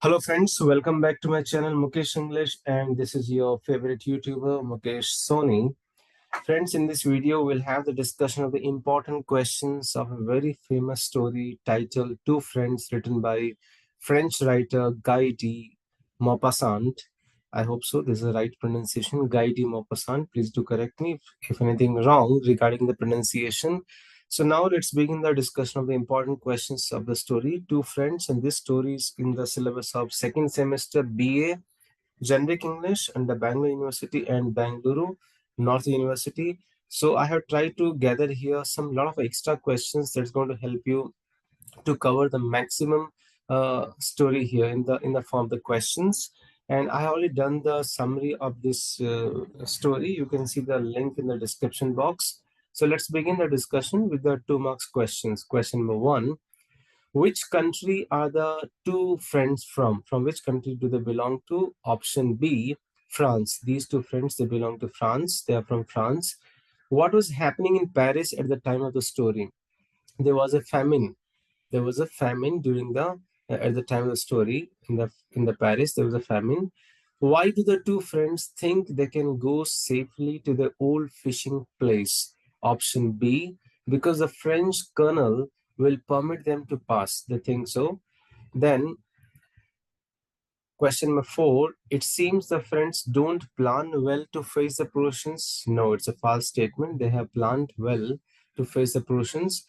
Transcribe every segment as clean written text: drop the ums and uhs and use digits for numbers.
Hello friends, welcome back to my channel Mukesh English, and this is your favorite YouTuber Mukesh Soni. Friends, in this video we'll have the discussion of the important questions of a very famous story titled Two Friends, written by French writer Guy de Maupassant. I hope so, this is the right pronunciation, Guy de Maupassant. Please do correct me if anything wrong regarding the pronunciation. So now let's begin the discussion of the important questions of the story, Two Friends, and this story is in the syllabus of second semester B.A. Generic English under Bangalore University and Bangalore North University. So I have tried to gather here some lot of extra questions that's going to help you to cover the maximum story here in the form of the questions. And I have already done the summary of this story. You can see the link in the description box. So let's begin the discussion with the 2 marks questions. Question number 1: which country are the two friends from? From which country do they belong to? Option B, France. These two friends, they belong to France. They are from France. What was happening in Paris at the time of the story? There was a famine. There was a famine during the at the time of the story in the Paris. There was a famine. Why do the two friends think they can go safely to the old fishing place? Option B, because the French colonel will permit them to pass. They think so. Then question number 4, it seems the friends don't plan well to face the Prussians. No, it's a false statement. They have planned well to face the Prussians.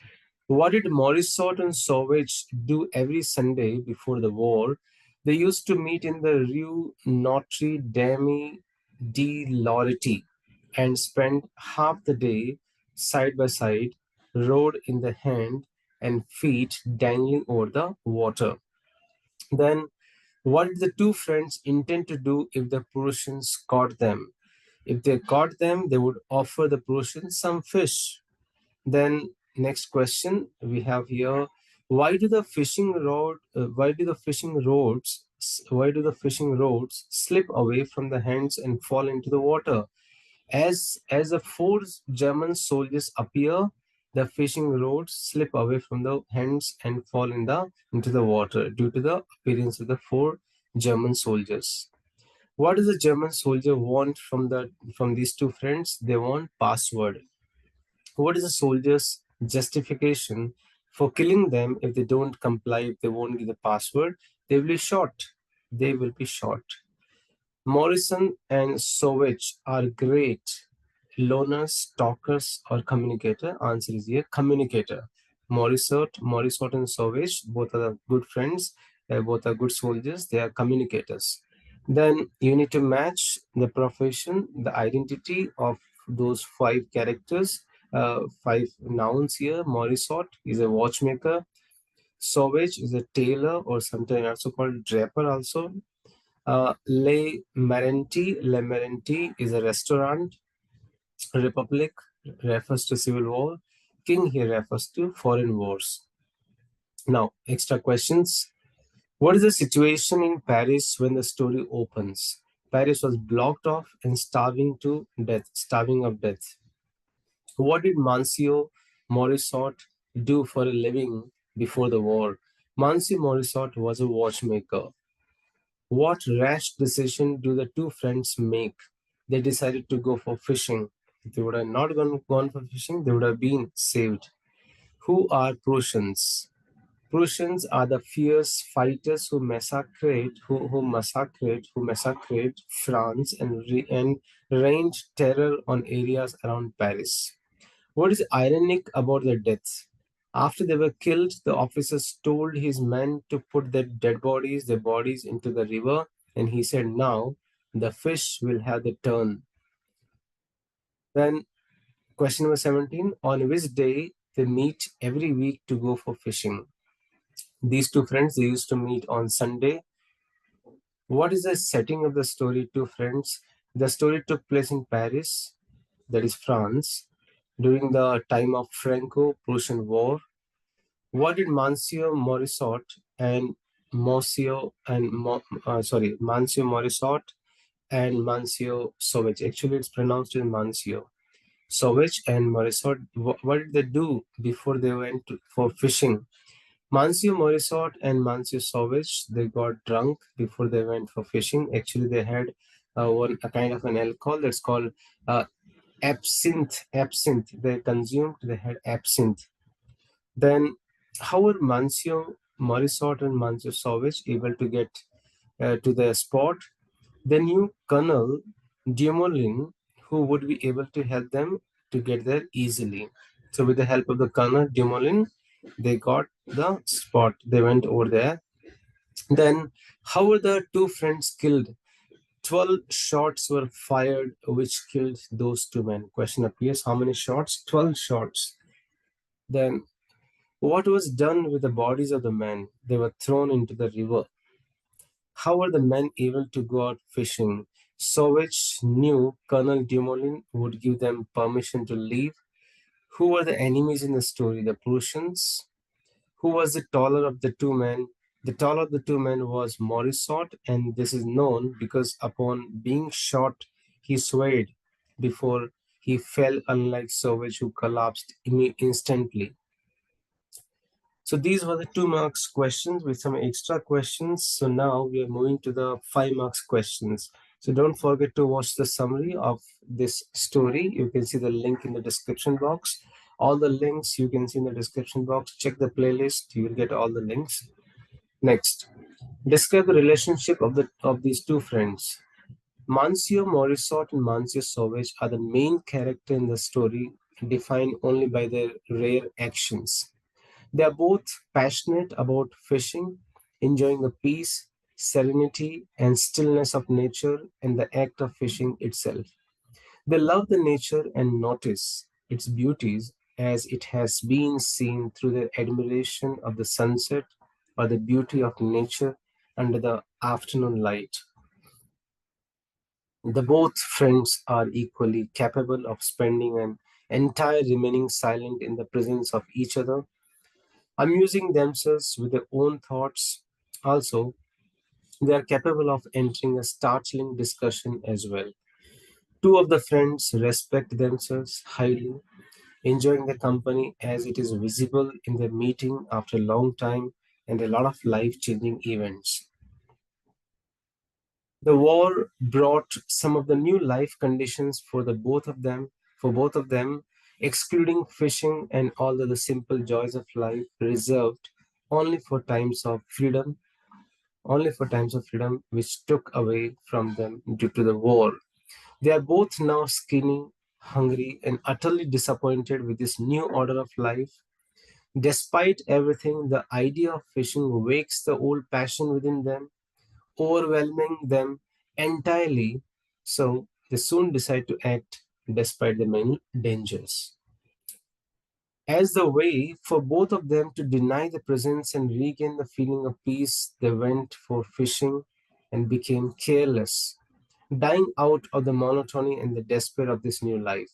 What did Maupassant and Sauvage do every Sunday before the war? They used to meet in the Rue Notre Dame de Lorette and spend half the day side by side, rod in the hand and feet dangling over the water. Then, what did the two friends intend to do if the Prussians caught them? If they caught them, they would offer the Prussians some fish. Then next question we have here: why do the fishing rod? Why do the fishing rods slip away from the hands and fall into the water? As the four German soldiers appear, the fishing rods slip away from the hands and fall into the water due to the appearance of the four German soldiers. What does the German soldier want from these two friends? They want password. What is a soldier's justification for killing them if they don't comply, if they won't give the password? They will be shot. They will be shot. Morrison and Sauvage are great loners, talkers, or communicator. Answer is here, communicator. Morissot and Sauvage, both are good friends. Both are good soldiers. They are communicators. Then you need to match the profession, the identity of those 5 characters, 5 nouns here. Morissot is a watchmaker. Sauvage is a tailor, or sometimes also called draper also. Le Marenti is a restaurant. Republic refers to civil war. King here refers to foreign wars. Now, extra questions. What is the situation in Paris when the story opens? Paris was blocked off and starving of death. What did Monsieur Morissot do for a living before the war? Monsieur Morissot was a watchmaker. What rash decision do the two friends make? They decided to go for fishing. If they would have not gone for fishing, they would have been saved. Who are Prussians? Prussians are the fierce fighters who massacred France and rained terror on areas around Paris. What is ironic about their deaths? After they were killed, the officers told his men to put their bodies into the river, and he said, "Now the fish will have the turn." Then, question number 17: on which day they meet every week to go for fishing? These two friends, they used to meet on Sunday. What is the setting of the story, Two Friends? The story took place in Paris, that is France, during the time of Franco-Prussian War. What did Monsieur Morissot and Monsieur Morissot and Monsieur Sauvage? Actually, it's pronounced as Monsieur. Sauvage and Morissot, what did they do before they went for fishing? Monsieur Morisot and Monsieur Sauvage, they got drunk before they went for fishing. Actually, they had a kind of an alcohol that's called uh, absinthe. Absinthe. They consumed. They had absinthe. Then, how were Monsieur Morisot and Monsieur Sauvage able to get to the spot? They knew Colonel Dumoulin, who would be able to help them to get there easily. So, with the help of the Colonel Dumoulin, they got the spot. They went over there. Then, how were the two friends killed? 12 shots were fired, which killed those two men. Question appears: how many shots? 12 shots. Then, what was done with the bodies of the men? They were thrown into the river. How were the men able to go out fishing? Sauvage knew Colonel Dumoulin would give them permission to leave. Who were the enemies in the story? The Prussians. Who was the taller of the two men? The taller of the two men was Morisot, and this is known because upon being shot, he swayed before he fell, unlike Sauvage, who collapsed instantly. So these were the 2 marks questions with some extra questions. So now we are moving to the 5 marks questions. So don't forget to watch the summary of this story. You can see the link in the description box. All the links you can see in the description box. Check the playlist. You will get all the links. Next, describe the relationship of these two friends. Monsieur Morisot and Monsieur Sauvage are the main character in the story, defined only by their rare actions. They are both passionate about fishing, enjoying the peace, serenity, and stillness of nature and the act of fishing itself. They love the nature and notice its beauties as it has been seen through their admiration of the sunset or the beauty of nature under the afternoon light. The both friends are equally capable of spending an entire remaining silent in the presence of each other, amusing themselves with their own thoughts. Also, they are capable of entering a startling discussion as well. Two of the friends respect themselves highly, enjoying the company as it is visible in their meeting after a long time and a lot of life changing events. The war brought some of the new life conditions for both of them, excluding fishing and all of the simple joys of life reserved only for times of freedom, only for times of freedom which took away from them due to the war. They are both now skinny, hungry, and utterly disappointed with this new order of life. Despite everything, the idea of fishing wakes the old passion within them, overwhelming them entirely. So they soon decide to act despite the many dangers. As the way for both of them to deny the presence and regain the feeling of peace, they went for fishing and became careless, dying out of the monotony and the despair of this new life.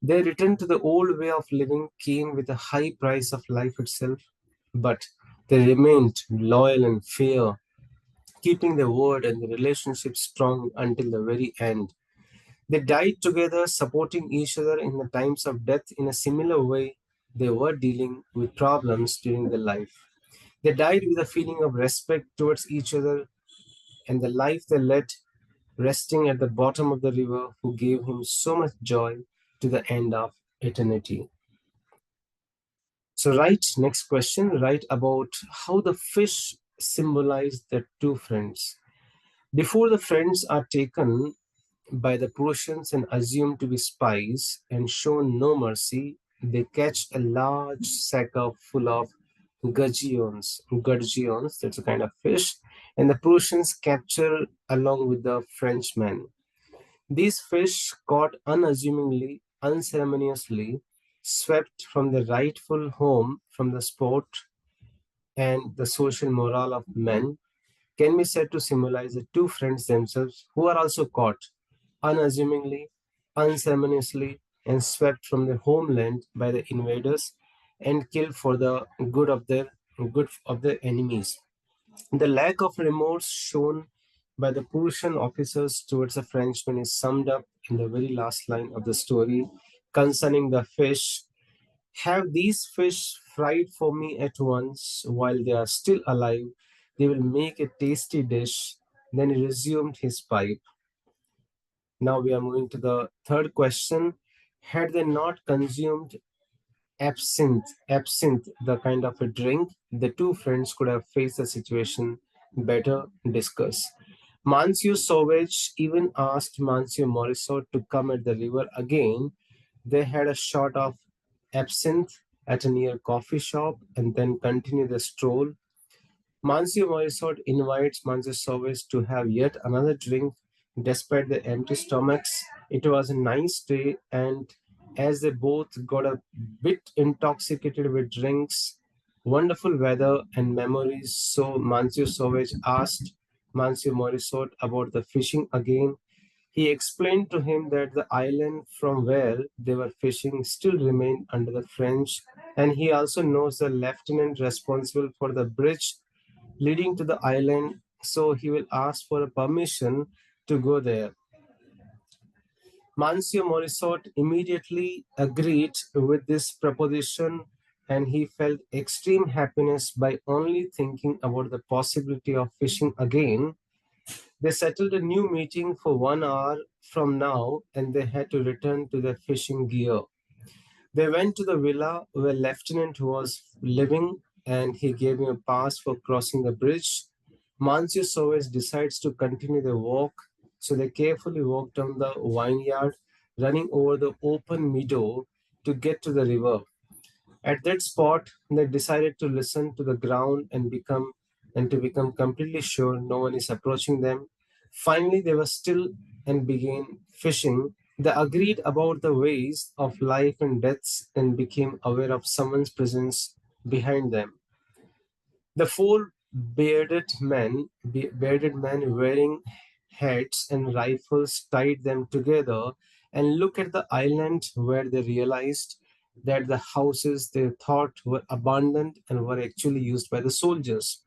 Their return to the old way of living came with a high price of life itself, but they remained loyal and fair, keeping their word and the relationship strong until the very end. They died together, supporting each other in the times of death in a similar way they were dealing with problems during their life. They died with a feeling of respect towards each other and the life they led, resting at the bottom of the river, who gave him so much joy to the end of eternity. So, next question, write about how the fish symbolize the two friends. Before the friends are taken by the Prussians and assumed to be spies and shown no mercy, they catch a large sack of full of gudgeons, that's a kind of fish, and the Prussians capture along with the Frenchmen. These fish, caught unassumingly, unceremoniously, swept from their rightful home from the sport and the social morale of men, can be said to symbolize the two friends themselves who are also caught unassumingly, unceremoniously, and swept from their homeland by the invaders and killed for the good of their enemies. The lack of remorse shown by the Prussian officers towards the Frenchmen is summed up in the very last line of the story concerning the fish. Have these fish fried for me at once while they are still alive. They will make a tasty dish. Then he resumed his pipe. Now we are moving to the third question. Had they not consumed absinthe, the kind of a drink, the two friends could have faced the situation better. Discuss. Monsieur Sauvage even asked Monsieur Morisot to come at the river again. They had a shot of absinthe at a near coffee shop and then continued the stroll. Monsieur Morisot invites Monsieur Sauvage to have yet another drink despite their empty stomachs. It was a nice day, and as they both got a bit intoxicated with drinks, wonderful weather, and memories, so Monsieur Sauvage asked Monsieur Morisot about the fishing again. He explained to him that the island from where they were fishing still remained under the French, and he also knows the lieutenant responsible for the bridge leading to the island, so he will ask for a permission to go there. Monsieur Morisot immediately agreed with this proposition, and he felt extreme happiness by only thinking about the possibility of fishing again. They settled a new meeting for 1 hour from now, and they had to return to their fishing gear. They went to the villa where Lieutenant was living, and he gave him a pass for crossing the bridge. Monsieur Sauvage decides to continue the walk, so they carefully walk down the vineyard, running over the open meadow to get to the river. At that spot, they decided to listen to the ground and to become completely sure no one is approaching them. Finally, they were still and began fishing. They agreed about the ways of life and deaths and became aware of someone's presence behind them. The four bearded men wearing hats and rifles tied them together and looked at the island where they realized that the houses they thought were abandoned and were actually used by the soldiers.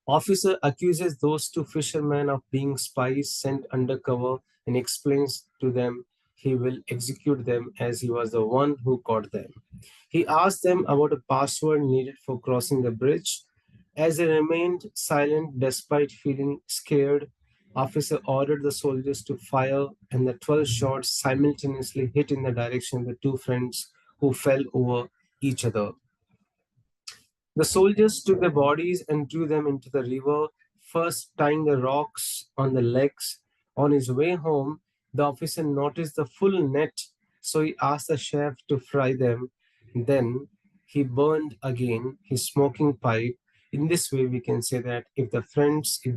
Officer accuses those two fishermen of being spies sent undercover and explains to them he will execute them as he was the one who caught them. He asked them about a password needed for crossing the bridge. As they remained silent despite feeling scared, officer ordered the soldiers to fire, and the 12 shots simultaneously hit in the direction of the two friends who fell over each other. The soldiers took the bodies and threw them into the river, first tying the rocks on the legs. On his way home, the officer noticed the full net, so he asked the chef to fry them. Then he burned again his smoking pipe. In this way, we can say that if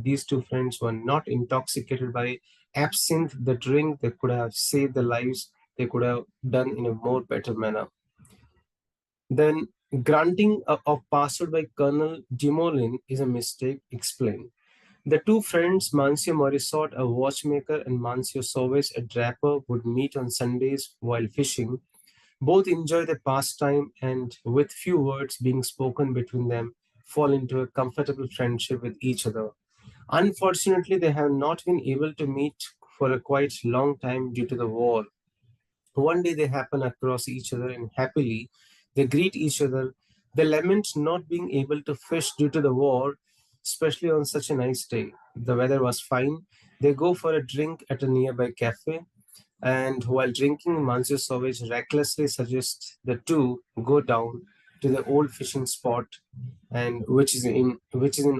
these two friends were not intoxicated by absinthe, the drink, they could have saved their lives. They could have done in a more better manner. Then granting of password by Colonel Dumoulin is a mistake. Explained. The two friends, Monsieur Morisot, a watchmaker, and Monsieur Sauvage, a draper, would meet on Sundays while fishing. Both enjoy the pastime and, with few words being spoken between them, fall into a comfortable friendship with each other. Unfortunately, they have not been able to meet for a quite long time due to the war. One day they happen across each other and happily they greet each other. They lament not being able to fish due to the war, especially on such a nice day. The weather was fine. They go for a drink at a nearby cafe, and while drinking, Monsieur Sauvage recklessly suggests the two go down to the old fishing spot, and which is in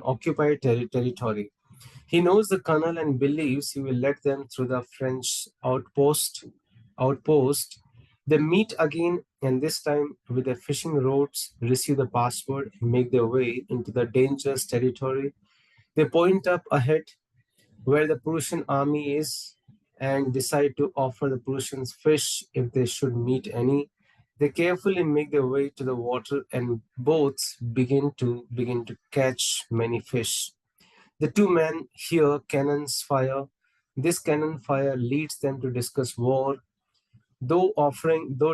occupied territory. He knows the colonel and believes he will let them through the French outpost. They meet again, and this time with their fishing rods, receive the password, and make their way into the dangerous territory. They point up ahead where the Prussian army is and decide to offer the Prussians fish if they should meet any. They carefully make their way to the water, and both begin to catch many fish. The two men hear cannons fire. This cannon fire leads them to discuss war. Though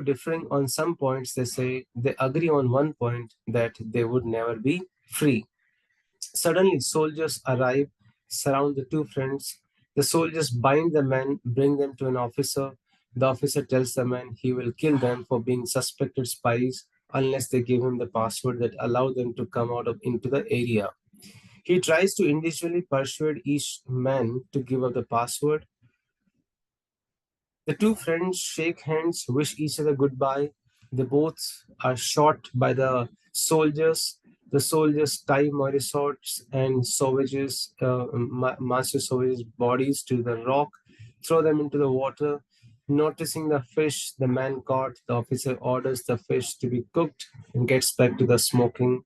differing on some points, they say they agree on one point that they would never be free. Suddenly, soldiers arrive, surround the two friends. The soldiers bind the men, bring them to an officer. The officer tells the man he will kill them for being suspected spies unless they give him the password that allow them to come out of into the area. He tries to individually persuade each man to give up the password. The two friends shake hands, wish each other goodbye. They both are shot by the soldiers. The soldiers tie Morisot's and Sauvage's, Master Sauvage's bodies to the rock, throw them into the water. Noticing the fish the man caught, the officer orders the fish to be cooked and gets back to the smoking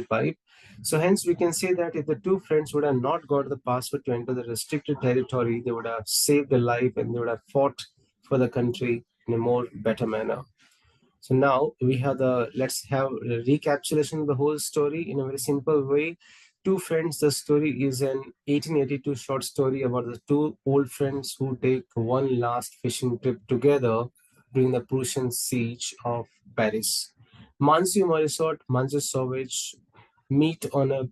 pipe. So hence we can say that if the two friends would have not got the password to enter the restricted territory, they would have saved their life and they would have fought for the country in a more better manner. So now we have let's have a recapitulation of the whole story in a very simple way. Two friends, the story is an 1882 short story about the two old friends who take one last fishing trip together during the Prussian siege of Paris. Monsieur Morisot, Monsieur Sauvage meet on a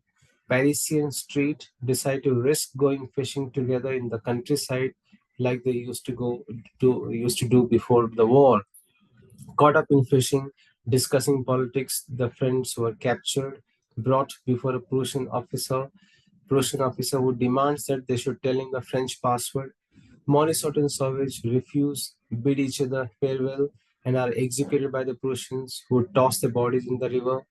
Parisian street, decide to risk going fishing together in the countryside like they used to do before the war. Caught up in fishing, discussing politics, the friends were captured, brought before a Prussian officer who demands that they should tell him the French password. Morisot and Sauvage refuse, bid each other farewell, and are executed by the Prussians who toss their bodies in the river.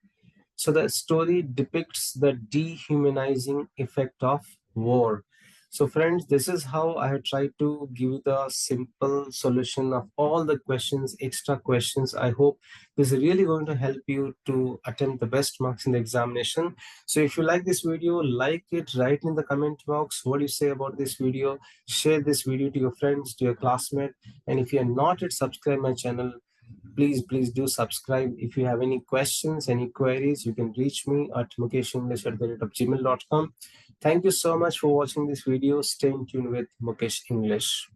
So the story depicts the dehumanizing effect of war. So friends, this is how I have tried to give you the simple solution of all the questions, extra questions. I hope this is really going to help you to attempt the best marks in the examination. So if you like this video, like it, write in the comment box what you say about this video. Share this video to your friends, to your classmates. And if you are not yet subscribed my channel, please do subscribe. If you have any questions, any queries, you can reach me at mukeshenglish@gmail.com. Thank you so much for watching this video. Stay in tune with Mukesh English.